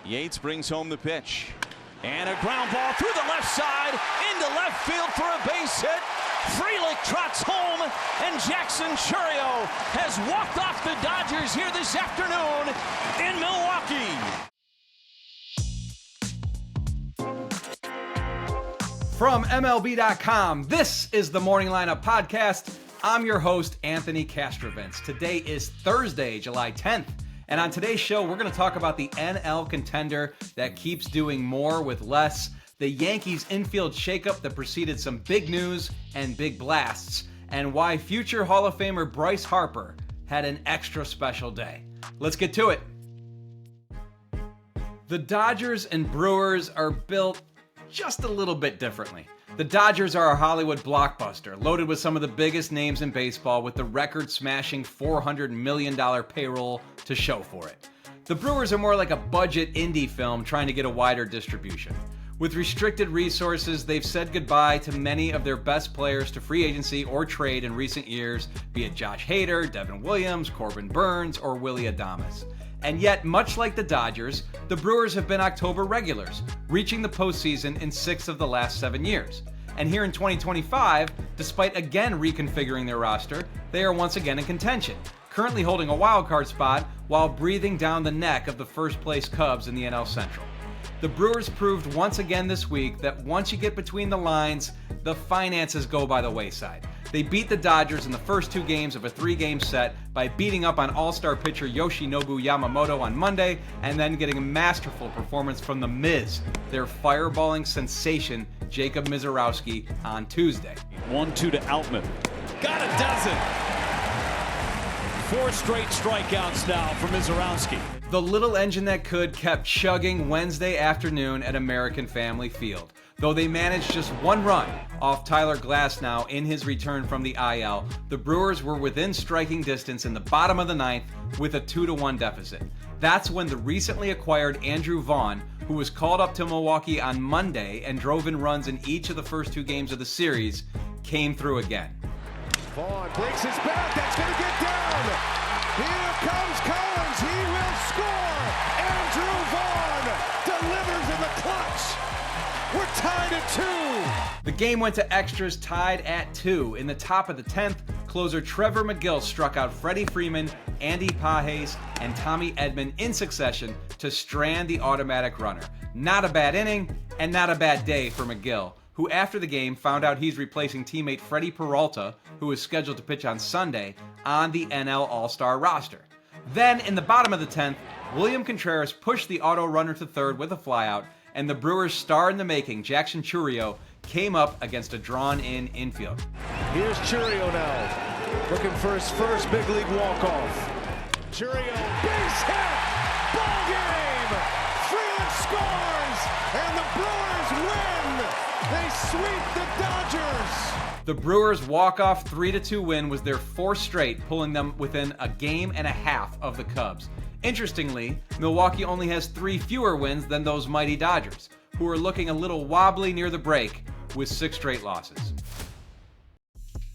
Yates brings home the pitch. And a ground ball through the left side, into left field for a base hit. Frelick trots home, and Jackson Chourio has walked off the Dodgers here this afternoon in Milwaukee. From MLB.com, this is the Morning Lineup Podcast. I'm your host, Anthony Castrovins. Today is Thursday, July 10th. And on today's show, we're going to talk about the NL contender that keeps doing more with less, the Yankees infield shakeup that preceded some big news and big blasts, and why future Hall of Famer Bryce Harper had an extra special day. Let's get to it. The Dodgers and Brewers are built just a little bit differently. The Dodgers are a Hollywood blockbuster, loaded with some of the biggest names in baseball with the record-smashing $400 million payroll to show for it. The Brewers are more like a budget indie film trying to get a wider distribution. With restricted resources, they've said goodbye to many of their best players to free agency or trade in recent years, be it Josh Hader, Devin Williams, Corbin Burns, or Willy Adames. And yet, much like the Dodgers, the Brewers have been October regulars, reaching the postseason in 6 of the last 7 years. And here in 2025, despite again reconfiguring their roster, they are once again in contention, currently holding a wildcard spot while breathing down the neck of the first-place Cubs in the NL Central. The Brewers proved once again this week that once you get between the lines, the finances go by the wayside. They beat the Dodgers in the first 2 games of a 3-game set by beating up on all-star pitcher Yoshinobu Yamamoto on Monday and then getting a masterful performance from The Miz, their fireballing sensation Jacob Mizorowski, on Tuesday. 1-2 to Outman. Got a dozen! 4 straight strikeouts now for Mizorowski. The little engine that could kept chugging Wednesday afternoon at American Family Field. Though they managed just 1 run off Tyler Glasnow in his return from the IL, the Brewers were within striking distance in the bottom of the 9th with a 2-1 deficit. That's when the recently acquired Andrew Vaughn, who was called up to Milwaukee on Monday and drove in runs in each of the first 2 games of the series, came through again. Vaughn breaks his back, that's going to get down. Here comes Collins, he will score. Andrew Vaughn delivers in the clutch. We're tied at 2. The game went to extras, tied at 2. In the top of the 10th, closer Trevor McGill struck out Freddie Freeman, Andy Pages, and Tommy Edman in succession to strand the automatic runner. Not a bad inning, and not a bad day for McGill, who after the game found out he's replacing teammate Freddie Peralta, who is scheduled to pitch on Sunday, on the NL All-Star roster. Then, in the bottom of the 10th, William Contreras pushed the auto runner to third with a flyout, and the Brewers' star in the making, Jackson Chourio, came up against a drawn-in infield. Here's Chourio now, looking for his first big league walk-off. Chourio, base hit, ball game! Freeland scores, and the Brewers win! They sweep the Dodgers! The Brewers' walk-off 3-2 win was their 4th straight, pulling them within a game and a half of the Cubs. Interestingly, Milwaukee only has 3 fewer wins than those mighty Dodgers, who are looking a little wobbly near the break with 6 straight losses.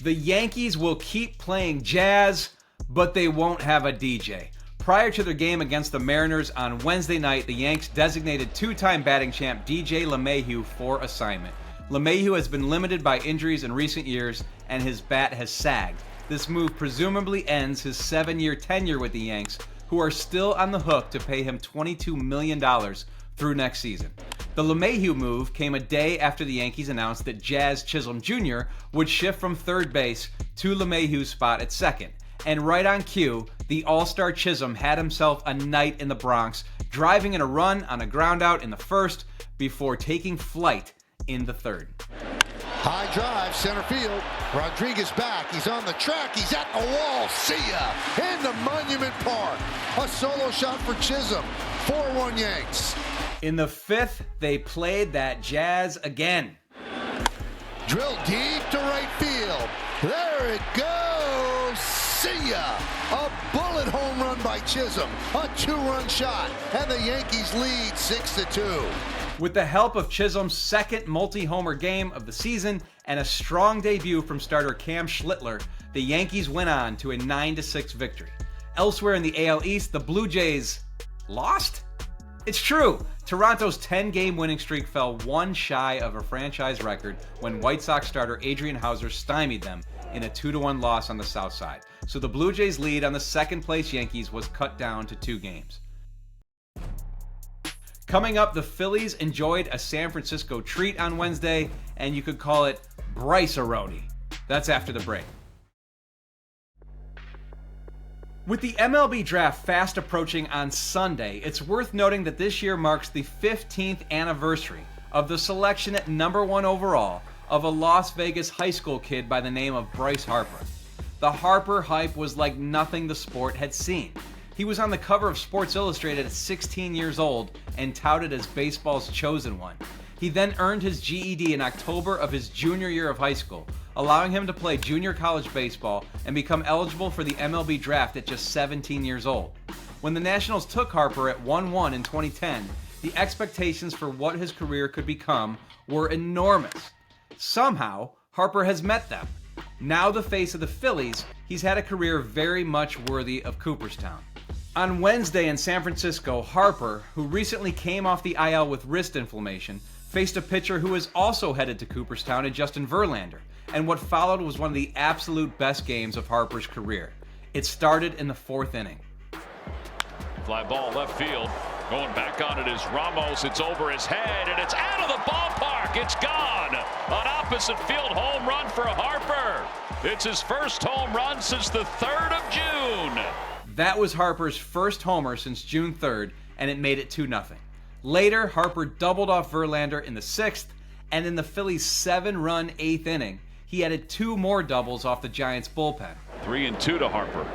The Yankees will keep playing jazz, but they won't have a DJ. Prior to their game against the Mariners on Wednesday night, the Yanks designated 2-time batting champ DJ LeMahieu for assignment. LeMahieu has been limited by injuries in recent years, and his bat has sagged. This move presumably ends his 7-year tenure with the Yanks, who are still on the hook to pay him $22 million through next season. The LeMahieu move came a day after the Yankees announced that Jazz Chisholm Jr. would shift from third base to LeMahieu's spot at second. And right on cue, the All-Star Chisholm had himself a night in the Bronx, driving in a run on a groundout in the first before taking flight in the third. High drive, center field. Rodriguez back. He's on the track. He's at the wall. See ya. Into Monument Park. A solo shot for Chisholm. 4-1 Yanks. In the 5th, they played that jazz again. Drill deep to right field. There it goes. See ya. A bullet home run by Chisholm. A 2-run shot. And the Yankees lead 6-2. With the help of Chisholm's second multi-homer game of the season and a strong debut from starter Cam Schlittler, the Yankees went on to a 9-6 victory. Elsewhere in the AL East, the Blue Jays lost? It's true! Toronto's 10-game winning streak fell one shy of a franchise record when White Sox starter Adrian Houser stymied them in a 2-1 loss on the South Side. So the Blue Jays' lead on the second-place Yankees was cut down to 2 games. Coming up, the Phillies enjoyed a San Francisco treat on Wednesday, and you could call it Bryce-a-roni. That's after the break. With the MLB draft fast approaching on Sunday, it's worth noting that this year marks the 15th anniversary of the selection at number 1 overall of a Las Vegas high school kid by the name of Bryce Harper. The Harper hype was like nothing the sport had seen. He was on the cover of Sports Illustrated at 16 years old and touted as baseball's chosen one. He then earned his GED in October of his junior year of high school, allowing him to play junior college baseball and become eligible for the MLB draft at just 17 years old. When the Nationals took Harper at 1-1 in 2010, the expectations for what his career could become were enormous. Somehow, Harper has met them. Now the face of the Phillies, he's had a career very much worthy of Cooperstown. On Wednesday in San Francisco, Harper, who recently came off the IL with wrist inflammation, faced a pitcher who is also headed to Cooperstown in Justin Verlander, and what followed was one of the absolute best games of Harper's career. It started in the 4th inning. Fly ball left field. Going back on it is Ramos. It's over his head, and it's out of the ballpark. It's gone. An opposite field home run for Harper. It's his first home run since the 3rd of June. That was Harper's first homer since June 3rd, and it made it 2-0. Later, Harper doubled off Verlander in the 6th, and in the Phillies' 7-run 8th inning, he added 2 more doubles off the Giants' bullpen. 3-2 to Harper.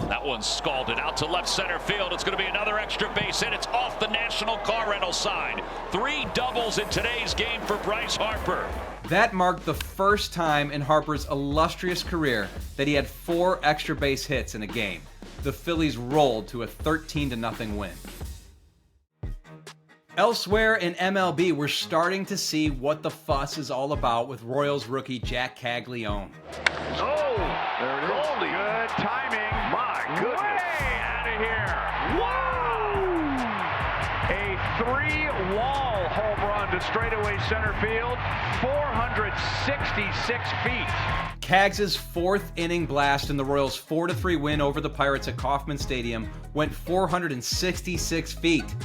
That one's scalded out to left center field. It's going to be another extra base hit. It's off the National Car Rental side. 3 doubles in today's game for Bryce Harper. That marked the first time in Harper's illustrious career that he had 4 extra base hits in a game. The Phillies rolled to a 13-0 win. Elsewhere in MLB, we're starting to see what the fuss is all about with Royals rookie Jack Caglione. Oh, there it is. Good timing. My goodness. Way out of here. Wow! A 3-wall home run to straightaway center field, 466 feet. Cags' 4th inning blast in the Royals' 4-3 win over the Pirates at Kauffman Stadium went 466 feet.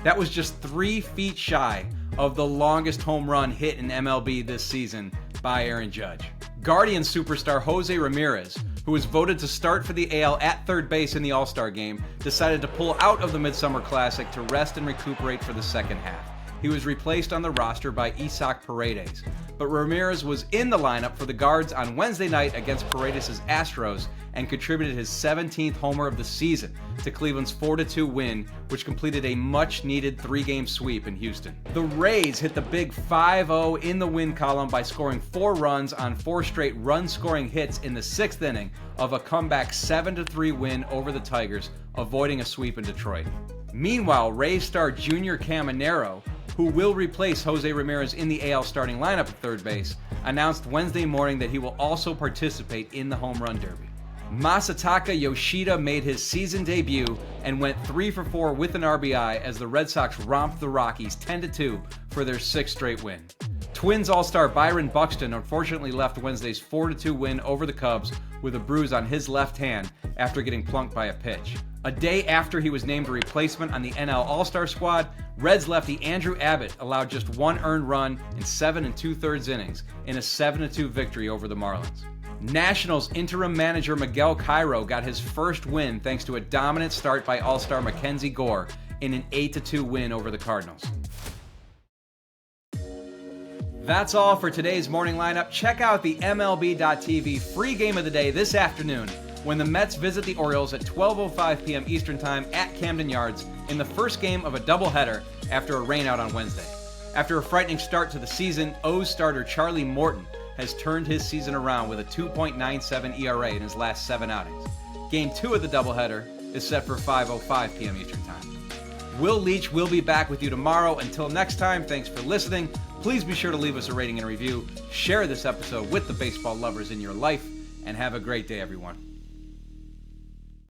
That was just 3 feet shy of the longest home run hit in MLB this season by Aaron Judge. Guardians superstar Jose Ramirez, who was voted to start for the AL at third base in the All-Star game, decided to pull out of the Midsummer Classic to rest and recuperate for the second half. He was replaced on the roster by Isaac Paredes, but Ramirez was in the lineup for the Guards on Wednesday night against Paredes' Astros and contributed his 17th homer of the season to Cleveland's 4-2 win, which completed a much-needed 3-game sweep in Houston. The Rays hit the big 5-0 in the win column by scoring 4 runs on 4 straight run-scoring hits in the 6th inning of a comeback 7-3 win over the Tigers, avoiding a sweep in Detroit. Meanwhile, Rays star Junior Caminero, who will replace Jose Ramirez in the AL starting lineup at third base, announced Wednesday morning that he will also participate in the Home Run Derby. Masataka Yoshida made his season debut and went 3 for 4 with an RBI as the Red Sox romped the Rockies 10-2 for their 6th straight win. Twins all-star Byron Buxton unfortunately left Wednesday's 4-2 win over the Cubs with a bruise on his left hand after getting plunked by a pitch. A day after he was named a replacement on the NL All-Star squad, Reds lefty Andrew Abbott allowed just 1 earned run in 7 2/3 innings in a 7-2 victory over the Marlins. Nationals interim manager Miguel Cairo got his first win thanks to a dominant start by All-Star Mackenzie Gore in an 8-2 win over the Cardinals. That's all for today's morning lineup. Check out the MLB.tv free game of the day this afternoon when the Mets visit the Orioles at 12:05 p.m. Eastern Time at Camden Yards in the first game of a doubleheader after a rainout on Wednesday. After a frightening start to the season, O's starter Charlie Morton has turned his season around with a 2.97 ERA in his last 7 outings. Game 2 of the doubleheader is set for 5:05 p.m. Eastern Time. Will Leach will be back with you tomorrow. Until next time, thanks for listening. Please be sure to leave us a rating and a review. Share this episode with the baseball lovers in your life, and have a great day, everyone.